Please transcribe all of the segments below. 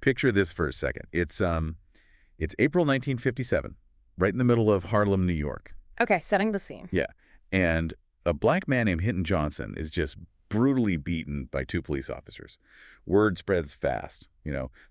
Picture this for a second. It's April 1957, right in the middle of Harlem, New York. Okay, setting the scene. Yeah. And a black man named Hinton Johnson is just brutally beaten by two police officers. Word spreads fast,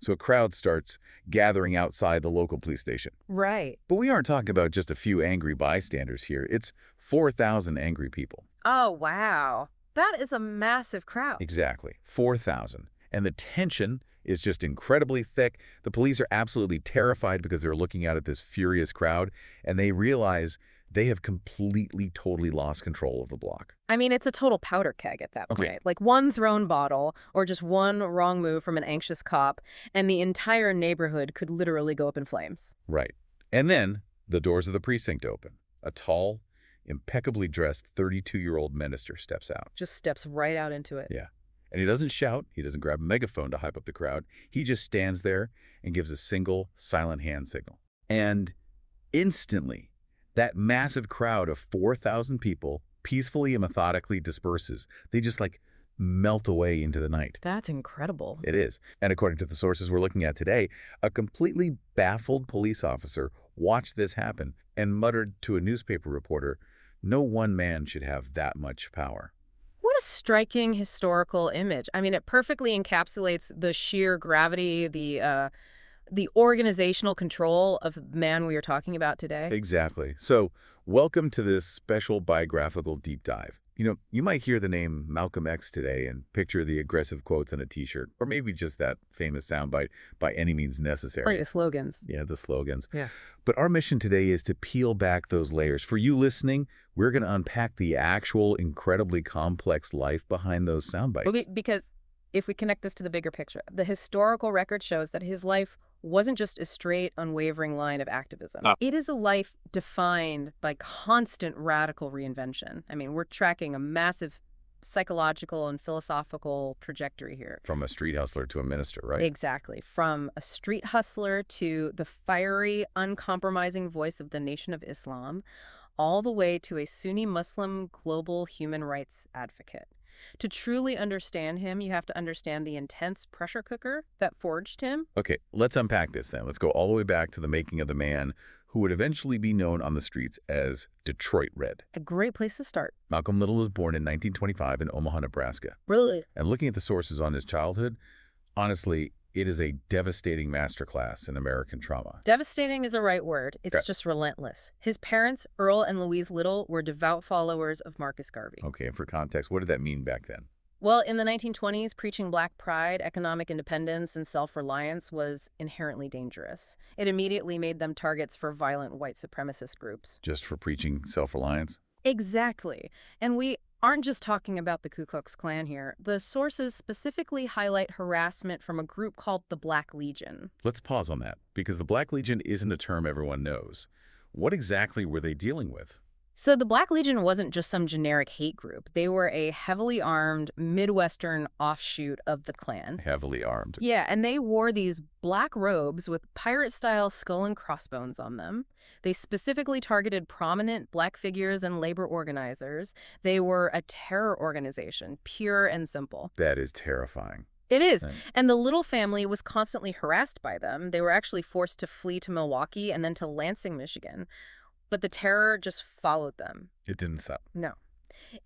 so a crowd starts gathering outside the local police station. Right. But we aren't talking about just a few angry bystanders here. It's 4,000 angry people. Oh, wow. That is a massive crowd. Exactly. 4,000. And the tension is just incredibly thick. The police are absolutely terrified because they're looking out at this furious crowd, and they realize they have completely, totally lost control of the block. I mean, it's a total powder keg at that point. Like one thrown bottle or just one wrong move from an anxious cop, and the entire neighborhood could literally go up in flames. Right. And then the doors of the precinct open. A tall, impeccably dressed 32-year-old minister steps out. Just steps right out into it. Yeah. And he doesn't shout. He doesn't grab a megaphone to hype up the crowd. He just stands there and gives a single silent hand signal. And instantly, that massive crowd of 4,000 people peacefully and methodically disperses. They just melt away into the night. That's incredible. It is. And according to the sources we're looking at today, a completely baffled police officer watched this happen and muttered to a newspaper reporter, "No one man should have that much power." What a striking historical image. I mean, it perfectly encapsulates the sheer gravity, the organizational control of the man we are talking about today. Exactly. So, welcome to this special biographical deep dive. You might hear the name Malcolm X today and picture the aggressive quotes on a T-shirt, or maybe just that famous soundbite, "by any means necessary." Right, the slogans. Yeah, the slogans. Yeah. But our mission today is to peel back those layers. For you listening, we're going to unpack the actual incredibly complex life behind those soundbites. Well, because if we connect this to the bigger picture, the historical record shows that his life wasn't just a straight, unwavering line of activism. It is a life defined by constant radical reinvention. I mean, we're tracking a massive psychological and philosophical trajectory here. From a street hustler to a minister, right? Exactly. From a street hustler to the fiery, uncompromising voice of the Nation of Islam, all the way to a Sunni Muslim global human rights advocate. To truly understand him, you have to understand the intense pressure cooker that forged him. Okay, let's unpack this then. Let's go all the way back to the making of the man who would eventually be known on the streets as Detroit Red. A great place to start. Malcolm Little was born in 1925 in Omaha, Nebraska. Really? And looking at the sources on his childhood, honestly, it is a devastating masterclass in American trauma. Devastating is the right word. It's just relentless. His parents, Earl and Louise Little, were devout followers of Marcus Garvey. Okay, and for context, what did that mean back then? Well, in the 1920s, preaching black pride, economic independence, and self-reliance was inherently dangerous. It immediately made them targets for violent white supremacist groups. Just for preaching self-reliance? Exactly. And we aren't just talking about the Ku Klux Klan here. The sources specifically highlight harassment from a group called the Black Legion. Let's pause on that, because the Black Legion isn't a term everyone knows. What exactly were they dealing with? So the Black Legion wasn't just some generic hate group. They were a heavily armed Midwestern offshoot of the Klan. Heavily armed. Yeah, and they wore these black robes with pirate-style skull and crossbones on them. They specifically targeted prominent black figures and labor organizers. They were a terror organization, pure and simple. That is terrifying. It is. And the Little family was constantly harassed by them. They were actually forced to flee to Milwaukee and then to Lansing, Michigan. But the terror just followed them. It didn't stop. No.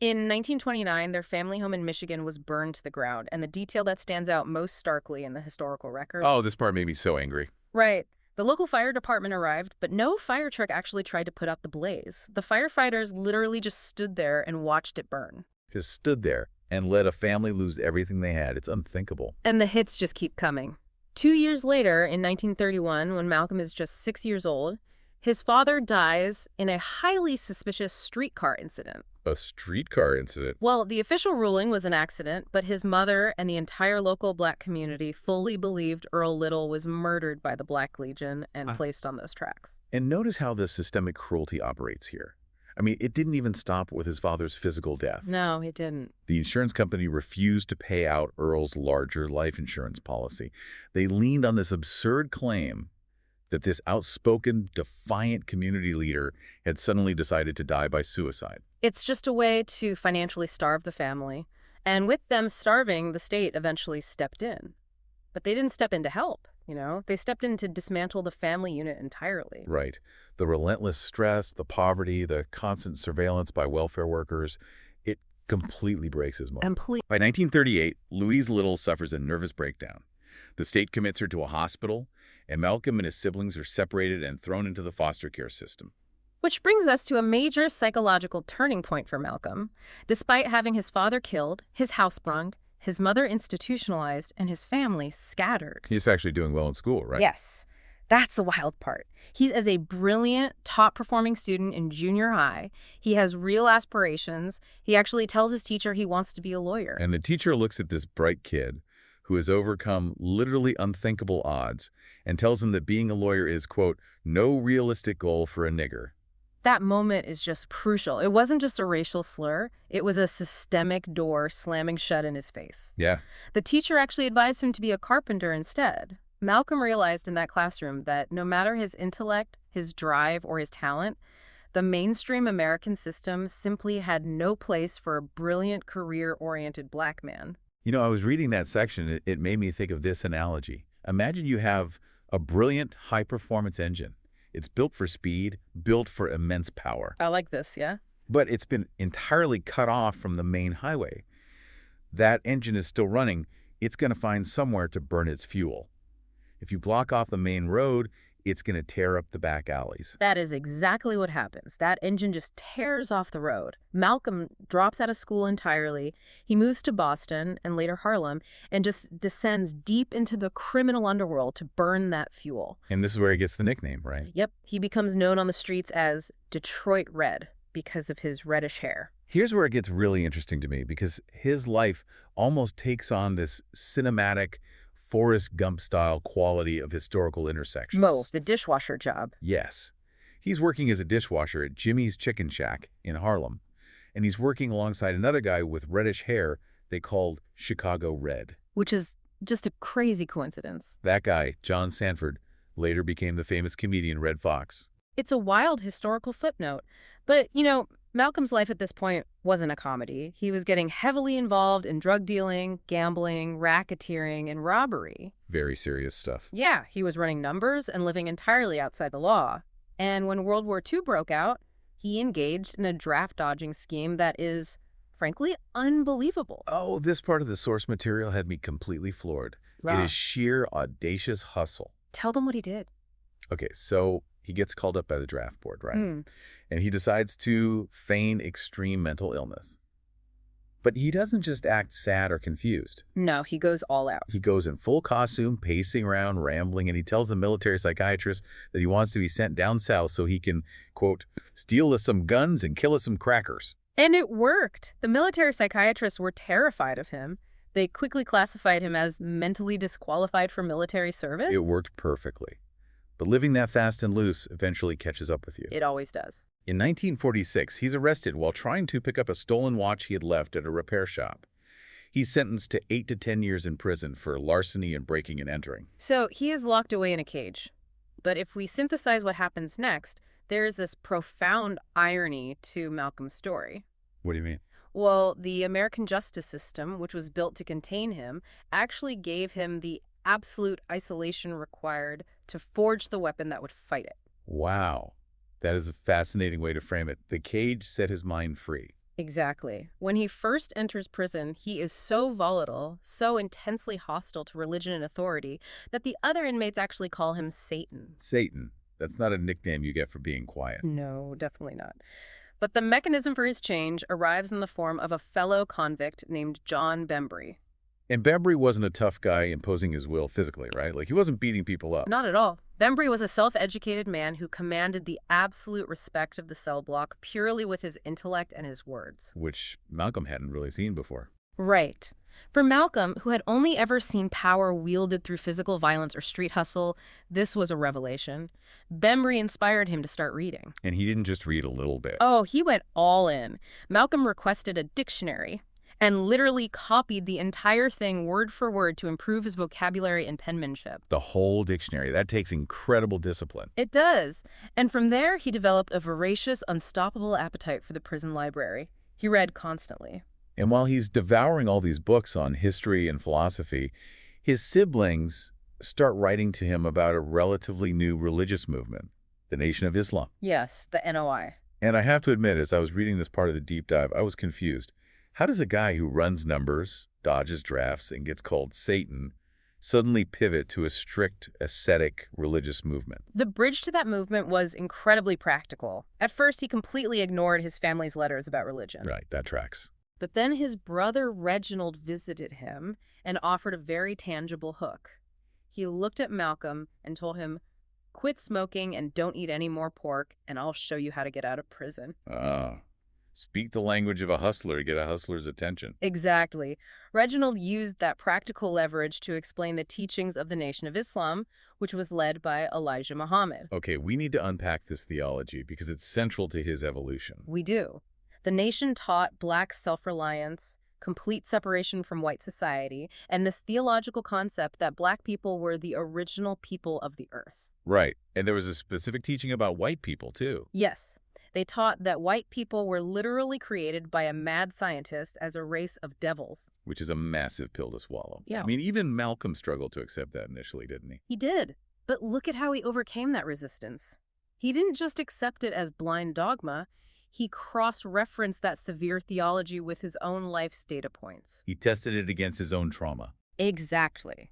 In 1929, their family home in Michigan was burned to the ground, and the detail that stands out most starkly in the historical record. Oh, this part made me so angry. Right. The local fire department arrived, but no fire truck actually tried to put out the blaze. The firefighters literally just stood there and watched it burn. Just stood there and let a family lose everything they had. It's unthinkable. And the hits just keep coming. 2 years later, in 1931, when Malcolm is just 6 years old, his father dies in a highly suspicious streetcar incident. A streetcar incident? Well, the official ruling was an accident, but his mother and the entire local black community fully believed Earl Little was murdered by the Black Legion and placed on those tracks. And notice how the systemic cruelty operates here. I mean, it didn't even stop with his father's physical death. No, it didn't. The insurance company refused to pay out Earl's larger life insurance policy. They leaned on this absurd claim that this outspoken, defiant community leader had suddenly decided to die by suicide. It's just a way to financially starve the family. And with them starving, the state eventually stepped in. But they didn't step in to help. you know? They stepped in to dismantle the family unit entirely. Right. The relentless stress, the poverty, the constant surveillance by welfare workers, it completely breaks his mold. By 1938, Louise Little suffers a nervous breakdown. The state commits her to a hospital, and Malcolm and his siblings are separated and thrown into the foster care system. Which brings us to a major psychological turning point for Malcolm. Despite having his father killed, his house burned, his mother institutionalized, and his family scattered. He's actually doing well in school, right? Yes. That's the wild part. He's as a brilliant, top-performing student in junior high. He has real aspirations. He actually tells his teacher he wants to be a lawyer. And the teacher looks at this bright kid who has overcome literally unthinkable odds and tells him that being a lawyer is, quote, no realistic goal for a nigger. That moment is just crucial. It wasn't just a racial slur. It was a systemic door slamming shut in his face. Yeah. The teacher actually advised him to be a carpenter instead. Malcolm realized in that classroom that no matter his intellect, his drive, or his talent, the mainstream American system simply had no place for a brilliant, career-oriented black man. You know, I was reading that section. It made me think of this analogy. Imagine you have a brilliant, high-performance engine. It's built for speed, built for immense power. I like this, yeah? But it's been entirely cut off from the main highway. That engine is still running. It's going to find somewhere to burn its fuel. If you block off the main road, it's going to tear up the back alleys. That is exactly what happens. That engine just tears off the road. Malcolm drops out of school entirely. He moves to Boston and later Harlem and just descends deep into the criminal underworld to burn that fuel. And this is where he gets the nickname, right? Yep. He becomes known on the streets as Detroit Red because of his reddish hair. Here's where it gets really interesting to me because his life almost takes on this cinematic, Forrest Gump-style quality of historical intersections. Mo, the dishwasher job. Yes. He's working as a dishwasher at Jimmy's Chicken Shack in Harlem, and he's working alongside another guy with reddish hair they called Chicago Red. Which is just a crazy coincidence. That guy, John Sanford, later became the famous comedian Red Fox. It's a wild historical footnote. But, you know, Malcolm's life at this point wasn't a comedy. He was getting heavily involved in drug dealing, gambling, racketeering, and robbery. Very serious stuff. Yeah, he was running numbers and living entirely outside the law. And when World War II broke out, he engaged in a draft-dodging scheme that is, frankly, unbelievable. Oh, this part of the source material had me completely floored. Wow. It is sheer audacious hustle. Tell them what he did. Okay, so he gets called up by the draft board, right? And he decides to feign extreme mental illness. But he doesn't just act sad or confused. No, he goes all out. He goes in full costume, pacing around, rambling, and he tells the military psychiatrist that he wants to be sent down south so he can, quote, steal us some guns and kill us some crackers. And it worked. The military psychiatrists were terrified of him. They quickly classified him as mentally disqualified for military service. It worked perfectly. But living that fast and loose eventually catches up with you. It always does. In 1946, he's arrested while trying to pick up a stolen watch he had left at a repair shop. He's sentenced to 8 to 10 years in prison for larceny and breaking and entering. So he is locked away in a cage. But if we synthesize what happens next, there is this profound irony to Malcolm's story. What do you mean? Well, the American justice system, which was built to contain him, actually gave him the absolute isolation required to forge the weapon that would fight it. Wow. That is a fascinating way to frame it. The cage set his mind free. Exactly. When he first enters prison, he is so volatile, so intensely hostile to religion and authority, that the other inmates actually call him Satan. Satan. That's not a nickname you get for being quiet. No, definitely not. But the mechanism for his change arrives in the form of a fellow convict named John Bembry. And Bembry wasn't a tough guy imposing his will physically, right? Like, he wasn't beating people up. Not at all. Bembry was a self-educated man who commanded the absolute respect of the cell block purely with his intellect and his words. Which Malcolm hadn't really seen before. Right. For Malcolm, who had only ever seen power wielded through physical violence or street hustle, this was a revelation. Bembry inspired him to start reading. And he didn't just read a little bit. Oh, he went all in. Malcolm requested a dictionary and literally copied the entire thing word for word to improve his vocabulary and penmanship. The whole dictionary. That takes incredible discipline. It does. And from there, he developed a voracious, unstoppable appetite for the prison library. He read constantly. And while he's devouring all these books on history and philosophy, his siblings, start writing to him about a relatively new religious movement, the Nation of Islam. Yes, the NOI. And I have to admit, as I was reading this part of the deep dive, I was confused. How does a guy who runs numbers, dodges drafts, and gets called Satan suddenly pivot to a strict, ascetic religious movement? The bridge to that movement was incredibly practical. At first, he completely ignored his family's letters about religion. Right, that tracks. But then his brother Reginald visited him and offered a very tangible hook. He looked at Malcolm and told him, "Quit smoking and don't eat any more pork, and I'll show you how to get out of prison." Speak the language of a hustler to get a hustler's attention. Exactly. Reginald used that practical leverage to explain the teachings of the Nation of Islam, which was led by Elijah Muhammad. Okay, we need to unpack this theology because it's central to his evolution. We do. The nation taught Black self-reliance, complete separation from white society, and this theological concept that Black people were the original people of the earth. Right, and there was a specific teaching about white people, too. Yes. They taught that white people were literally created by a mad scientist as a race of devils. Which is a massive pill to swallow. Yeah. I mean, even Malcolm struggled to accept that initially, didn't he? He did. But look at how he overcame that resistance. He didn't just accept it as blind dogma. He cross-referenced that severe theology with his own life's data points. He tested it against his own trauma. Exactly.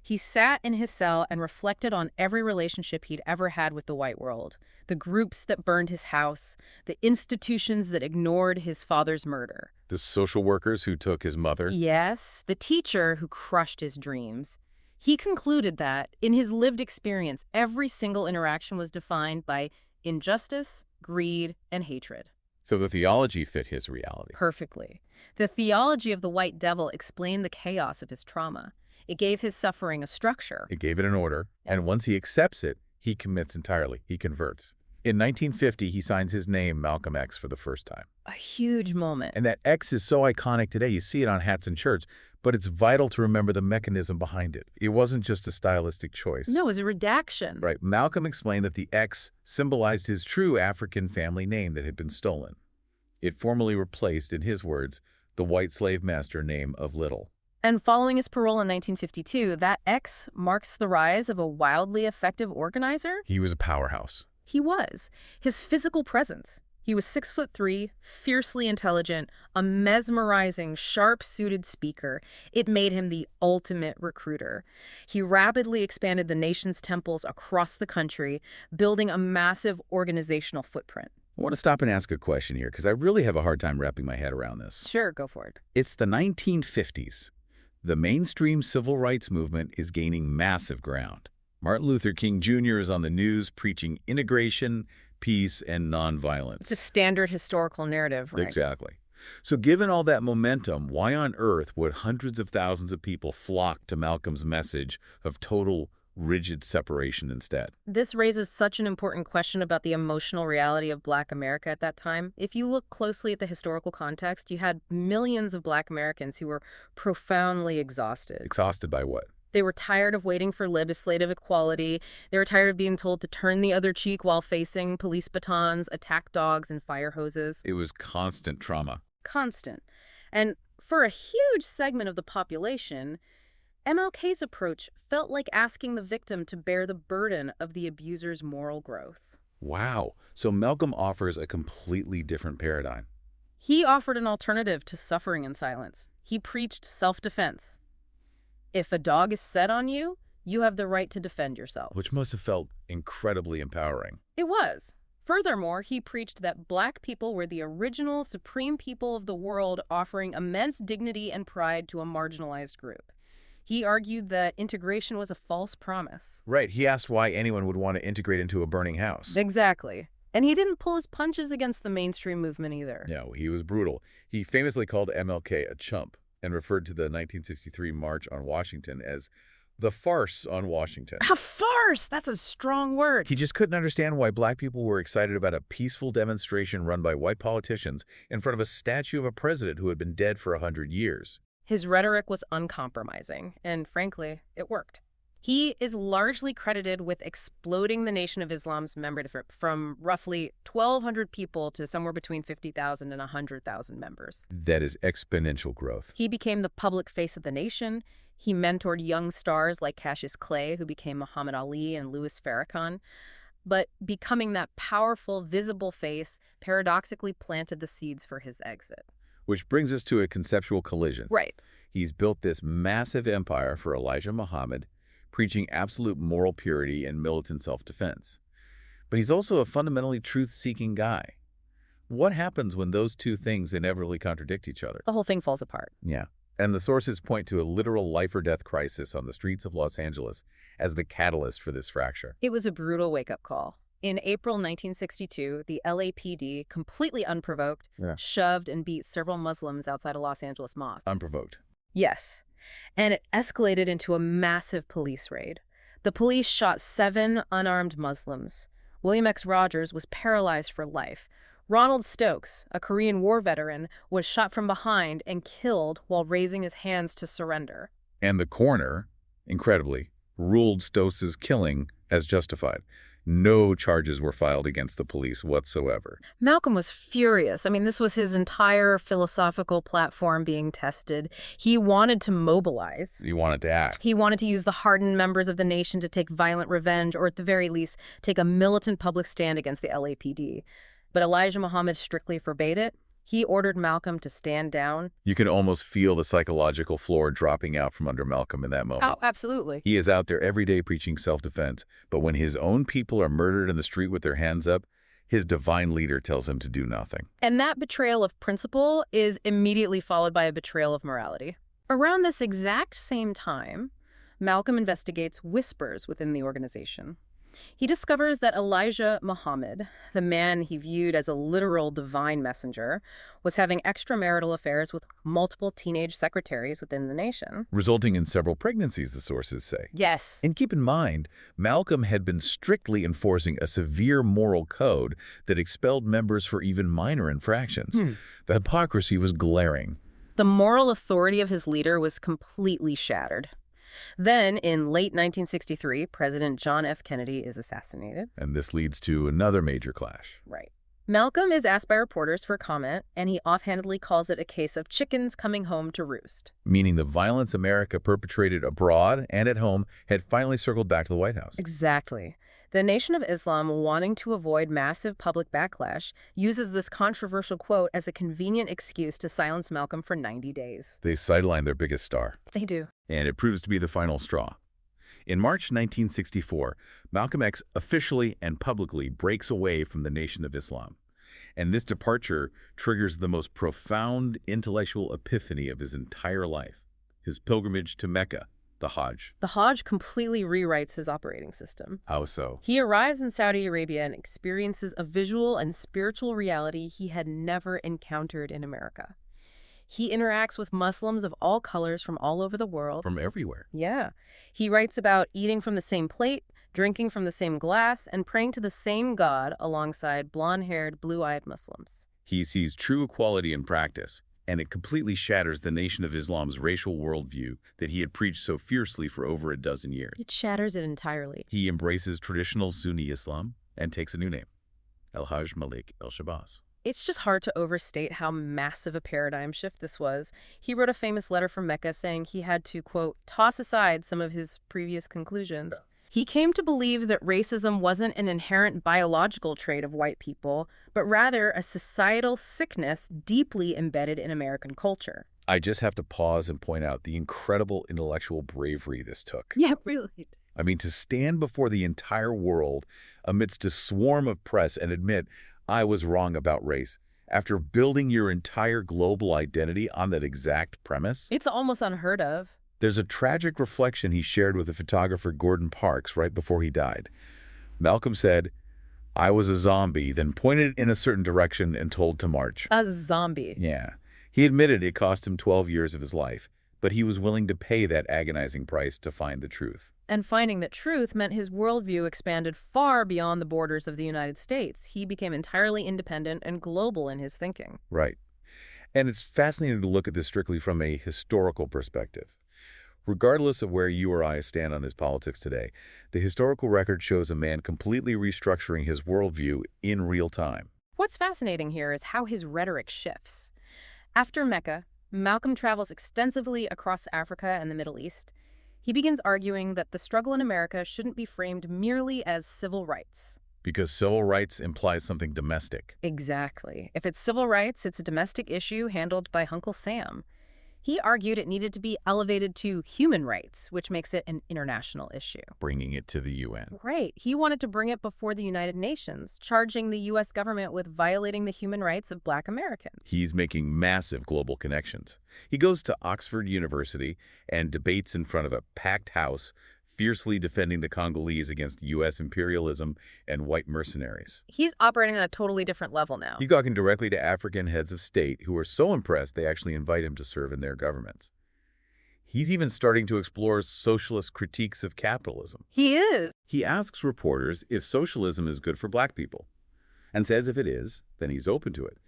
He sat in his cell and reflected on every relationship he'd ever had with the white world, the groups that burned his house, the institutions that ignored his father's murder. The social workers who took his mother. Yes, the teacher who crushed his dreams. He concluded that, in his lived experience, every single interaction was defined by injustice, greed, and hatred. So the theology fit his reality. Perfectly. The theology of the white devil explained the chaos of his trauma. It gave his suffering a structure. It gave it an order, and once he accepts it, he commits entirely. He converts. In 1950, he signs his name Malcolm X for the first time. A huge moment. And that X is so iconic today. You see it on hats and shirts, but it's vital to remember the mechanism behind it. It wasn't just a stylistic choice. No, it was a redaction. Right. Malcolm explained that the X symbolized his true African family name that had been stolen. It formally replaced, in his words, the white slave master name of Little. And following his parole in 1952, that X marks the rise of a wildly effective organizer. He was a powerhouse. He was. His physical presence. He was 6'3", fiercely intelligent, a mesmerizing, sharp-suited speaker. It made him the ultimate recruiter. He rapidly expanded the nation's temples across the country, building a massive organizational footprint. I want to stop and ask a question here, because I really have a hard time wrapping my head around this. Sure, go for it. It's the 1950s. The mainstream civil rights movement is gaining massive ground. Martin Luther King Jr. is on the news preaching integration, peace, and nonviolence. It's a standard historical narrative, right? Exactly. So given all that momentum, why on earth would hundreds of thousands of people flock to Malcolm's message of total, rigid separation instead? This raises such an important question about the emotional reality of Black America at that time. If you look closely at the historical context, you had millions of Black Americans who were profoundly exhausted. Exhausted by what? They were tired of waiting for legislative equality. They were tired of being told to turn the other cheek while facing police batons, attack dogs, and fire hoses. It was constant trauma. Constant. And for a huge segment of the population, MLK's approach felt like asking the victim to bear the burden of the abuser's moral growth. Wow. So Malcolm offers a completely different paradigm. He offered an alternative to suffering in silence. He preached self-defense. If a dog is set on you, you have the right to defend yourself. Which must have felt incredibly empowering. It was. Furthermore, he preached that Black people were the original supreme people of the world, offering immense dignity and pride to a marginalized group. He argued that integration was a false promise. Right. He asked why anyone would want to integrate into a burning house. Exactly. And he didn't pull his punches against the mainstream movement either. No, he was brutal. He famously called MLK a chump and referred to the 1963 March on Washington as the farce on Washington. A farce! That's a strong word. He just couldn't understand why Black people were excited about a peaceful demonstration run by white politicians in front of a statue of a president who had been dead for 100 years. His rhetoric was uncompromising, and frankly, it worked. He is largely credited with exploding the Nation of Islam's membership from roughly 1,200 people to somewhere between 50,000 and 100,000 members. That is exponential growth. He became the public face of the nation. He mentored young stars like Cassius Clay, who became Muhammad Ali, and Louis Farrakhan. But becoming that powerful, visible face paradoxically planted the seeds for his exit. Which brings us to a conceptual collision. Right. He's built this massive empire for Elijah Muhammad, preaching absolute moral purity and militant self-defense. But he's also a fundamentally truth-seeking guy. What happens when those two things inevitably contradict each other? The whole thing falls apart. Yeah. And the sources point to a literal life-or-death crisis on the streets of Los Angeles as the catalyst for this fracture. It was a brutal wake-up call. In April 1962, the LAPD, completely unprovoked, shoved and beat several Muslims outside a Los Angeles mosque. Unprovoked. Yes. And it escalated into a massive police raid. The police shot 7 unarmed Muslims. William X. Rogers was paralyzed for life. Ronald Stokes, a Korean War veteran, was shot from behind and killed while raising his hands to surrender. And the coroner, incredibly, ruled Stokes' killing as justified. No charges were filed against the police whatsoever. Malcolm was furious. I mean, this was his entire philosophical platform being tested. He wanted to mobilize. He wanted to act. He wanted to use the hardened members of the nation to take violent revenge, or at the very least, take a militant public stand against the LAPD. But Elijah Muhammad strictly forbade it. He ordered Malcolm to stand down. You can almost feel the psychological floor dropping out from under Malcolm in that moment. Oh, absolutely. He is out there every day preaching self-defense, but when his own people are murdered in the street with their hands up, his divine leader tells him to do nothing. And that betrayal of principle is immediately followed by a betrayal of morality. Around this exact same time, Malcolm investigates whispers within the organization. He discovers that Elijah Muhammad, the man he viewed as a literal divine messenger, was having extramarital affairs with multiple teenage secretaries within the nation. Resulting in several pregnancies, the sources say. Yes. And keep in mind, Malcolm had been strictly enforcing a severe moral code that expelled members for even minor infractions. The hypocrisy was glaring. The moral authority of his leader was completely shattered. Then, in late 1963, President John F. Kennedy is assassinated. And this leads to another major clash. Right. Malcolm is asked by reporters for comment, and he offhandedly calls it a case of chickens coming home to roost. Meaning the violence America perpetrated abroad and at home had finally circled back to the White House. Exactly. The Nation of Islam, wanting to avoid massive public backlash, uses this controversial quote as a convenient excuse to silence Malcolm for 90 days. They sideline their biggest star. They do. And it proves to be the final straw. In March 1964, Malcolm X officially and publicly breaks away from the Nation of Islam. And this departure triggers the most profound intellectual epiphany of his entire life, his pilgrimage to Mecca, the Hajj. The Hajj completely rewrites his operating system. How so? He arrives in Saudi Arabia and experiences a visual and spiritual reality he had never encountered in America. He interacts with Muslims of all colors from all over the world. From everywhere. Yeah. He writes about eating from the same plate, drinking from the same glass, and praying to the same God alongside blonde-haired, blue-eyed Muslims. He sees true equality in practice, and it completely shatters the Nation of Islam's racial worldview that he had preached so fiercely for over a dozen years. It shatters it entirely. He embraces traditional Sunni Islam and takes a new name, El-Hajj Malik El-Shabazz. It's just hard to overstate how massive a paradigm shift this was. He wrote a famous letter from Mecca saying he had to, quote, toss aside some of his previous conclusions. He came to believe that racism wasn't an inherent biological trait of white people, but rather a societal sickness deeply embedded in American culture. I just have to pause and point out the incredible intellectual bravery this took. Yeah, really. I mean, to stand before the entire world amidst a swarm of press and admit, I was wrong about race, after building your entire global identity on that exact premise? It's almost unheard of. There's a tragic reflection he shared with the photographer Gordon Parks right before he died. Malcolm said, I was a zombie, then pointed in a certain direction and told to march. A zombie. Yeah. He admitted it cost him 12 years of his life, but he was willing to pay that agonizing price to find the truth. And finding that truth meant his worldview expanded far beyond the borders of the United States. He became entirely independent and global in his thinking. Right. And it's fascinating to look at this strictly from a historical perspective. Regardless of where you or I stand on his politics today, the historical record shows a man completely restructuring his worldview in real time. What's fascinating here is how his rhetoric shifts. After Mecca, Malcolm travels extensively across Africa and the Middle East. He begins arguing that the struggle in America shouldn't be framed merely as civil rights. Because civil rights implies something domestic. Exactly. If it's civil rights, it's a domestic issue handled by Uncle Sam. He argued it needed to be elevated to human rights, which makes it an international issue. Bringing it to the UN. Right. He wanted to bring it before the United Nations, charging the U.S. government with violating the human rights of Black Americans. He's making massive global connections. He goes to Oxford University and debates in front of a packed house, fiercely defending the Congolese against U.S. imperialism and white mercenaries. He's operating on a totally different level now. He's talking directly to African heads of state who are so impressed they actually invite him to serve in their governments. He's even starting to explore socialist critiques of capitalism. He is. He asks reporters if socialism is good for Black people, and says if it is, then he's open to it.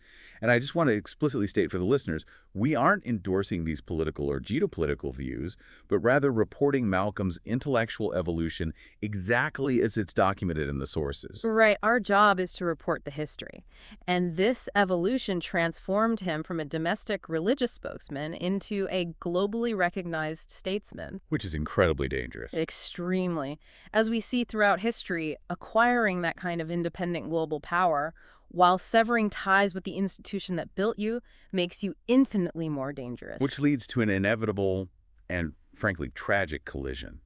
And I just want to explicitly state for the listeners, we aren't endorsing these political or geopolitical views, but rather reporting Malcolm's intellectual evolution exactly as it's documented in the sources. Right. Our job is to report the history. And this evolution transformed him from a domestic religious spokesman into a globally recognized statesman. Which is incredibly dangerous. Extremely. As we see throughout history, acquiring that kind of independent global power while severing ties with the institution that built you makes you infinitely more dangerous. Which leads to an inevitable and, frankly, tragic collision.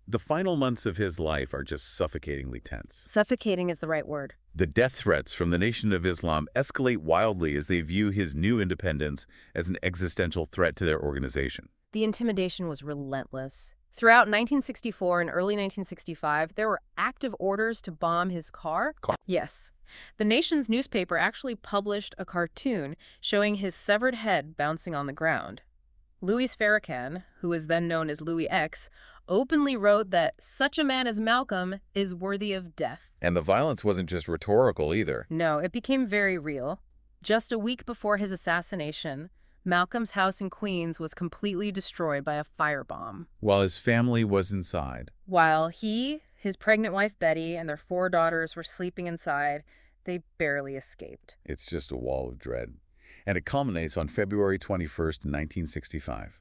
The final months of his life are just suffocatingly tense. Suffocating is the right word. The death threats from the Nation of Islam escalate wildly as they view his new independence as an existential threat to their organization. The intimidation was relentless. Throughout 1964 and early 1965, there were active orders to bomb his car. Yes. The nation's newspaper actually published a cartoon showing his severed head bouncing on the ground. Louis Farrakhan, who was then known as Louis X, openly wrote that such a man as Malcolm is worthy of death. And the violence wasn't just rhetorical either. No, it became very real. Just a week before his assassination, Malcolm's house in Queens was completely destroyed by a firebomb. While his family was inside. While he, his pregnant wife Betty, and their 4 daughters were sleeping inside, they barely escaped. It's just a wall of dread. And it culminates on February 21st, 1965.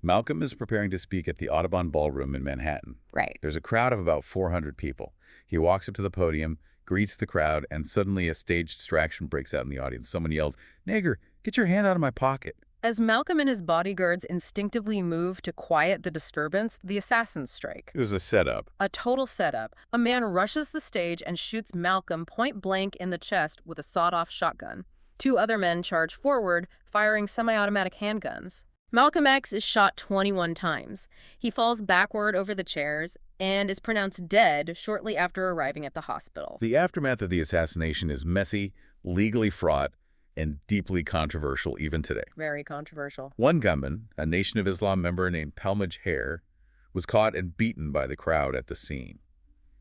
Malcolm is preparing to speak at the Audubon Ballroom in Manhattan. Right. There's a crowd of about 400 people. He walks up to the podium, greets the crowd, and suddenly a stage distraction breaks out in the audience. Someone yelled, "Nigger, get your hand out of my pocket." As Malcolm and his bodyguards instinctively move to quiet the disturbance, the assassins strike. It was a setup. A total setup. A man rushes the stage and shoots Malcolm point blank in the chest with a sawed-off shotgun. 2 other men charge forward, firing semi-automatic handguns. Malcolm X is shot 21 times. He falls backward over the chairs and is pronounced dead shortly after arriving at the hospital. The aftermath of the assassination is messy, legally fraught, and deeply controversial even today. Very controversial. One gunman, a Nation of Islam member named Palmaj Hare, was caught and beaten by the crowd at the scene.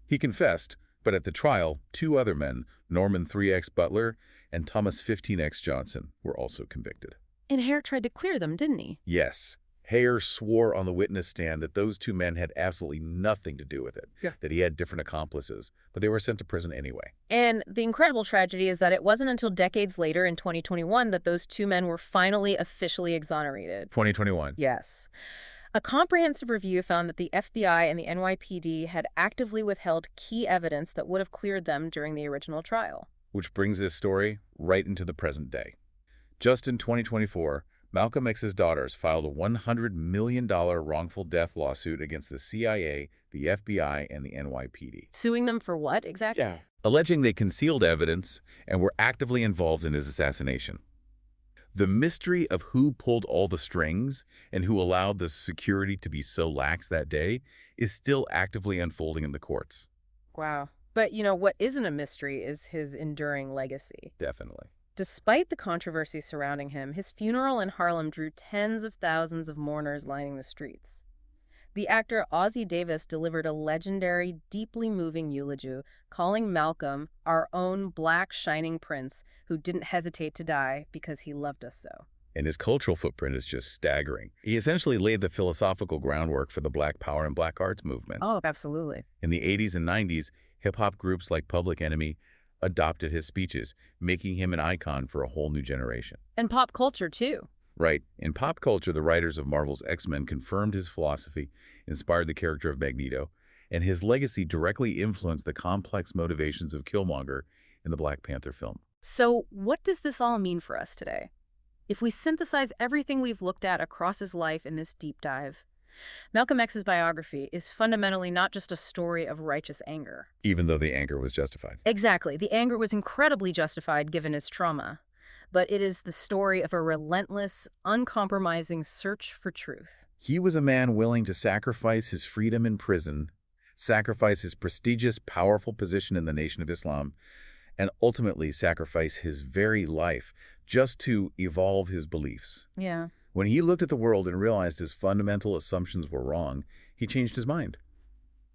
He confessed, but at the trial, 2 other men, Norman 3X Butler and Thomas 15X Johnson, were also convicted. And Hare tried to clear them, didn't he? Yes. Hare swore on the witness stand that those 2 men had absolutely nothing to do with it, that he had different accomplices, but they were sent to prison anyway. And the incredible tragedy is that it wasn't until decades later in 2021 that those 2 men were finally officially exonerated. 2021. Yes. A comprehensive review found that the FBI and the NYPD had actively withheld key evidence that would have cleared them during the original trial. Which brings this story right into the present day. Just in 2024, Malcolm X's daughters filed a $100 million wrongful death lawsuit against the CIA, the FBI, and the NYPD. Suing them for what exactly? Alleging they concealed evidence and were actively involved in his assassination. The mystery of who pulled all the strings and who allowed the security to be so lax that day is still actively unfolding in the courts. Wow. But, what isn't a mystery is his enduring legacy. Definitely. Despite the controversy surrounding him, his funeral in Harlem drew tens of thousands of mourners lining the streets. The actor Ossie Davis delivered a legendary, deeply moving eulogy, calling Malcolm our own black shining prince who didn't hesitate to die because he loved us so. And his cultural footprint is just staggering. He essentially laid the philosophical groundwork for the Black Power and Black Arts movements. Oh, absolutely. In the 80s and 90s, hip-hop groups like Public Enemy adopted his speeches, making him an icon for a whole new generation. And pop culture, too. Right. In pop culture, the writers of Marvel's X-Men confirmed his philosophy, inspired the character of Magneto, and his legacy directly influenced the complex motivations of Killmonger in the Black Panther film. So what does this all mean for us today? If we synthesize everything we've looked at across his life in this deep dive, Malcolm X's biography is fundamentally not just a story of righteous anger. Even though the anger was justified. Exactly. The anger was incredibly justified given his trauma. But it is the story of a relentless, uncompromising search for truth. He was a man willing to sacrifice his freedom in prison, sacrifice his prestigious, powerful position in the Nation of Islam, and ultimately sacrifice his very life just to evolve his beliefs. Yeah. When he looked at the world and realized his fundamental assumptions were wrong, he changed his mind.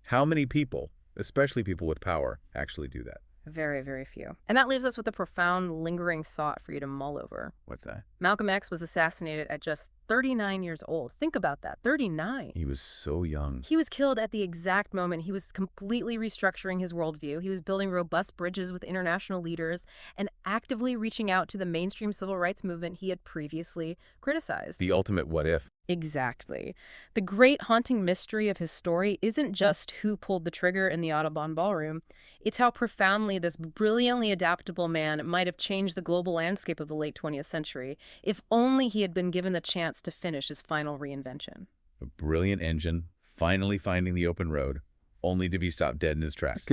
How many people, especially people with power, actually do that? Very, very few. And that leaves us with a profound, lingering thought for you to mull over. What's that? Malcolm X was assassinated at just 39 years old. Think about that, 39. He was so young. He was killed at the exact moment he was completely restructuring his worldview. He was building robust bridges with international leaders and actively reaching out to the mainstream civil rights movement he had previously criticized. The ultimate what if. Exactly. The great haunting mystery of his story isn't just who pulled the trigger in the Audubon Ballroom. It's how profoundly this brilliantly adaptable man might have changed the global landscape of the late 20th century if only he had been given the chance to finish his final reinvention. A brilliant engine, finally finding the open road, only to be stopped dead in his tracks.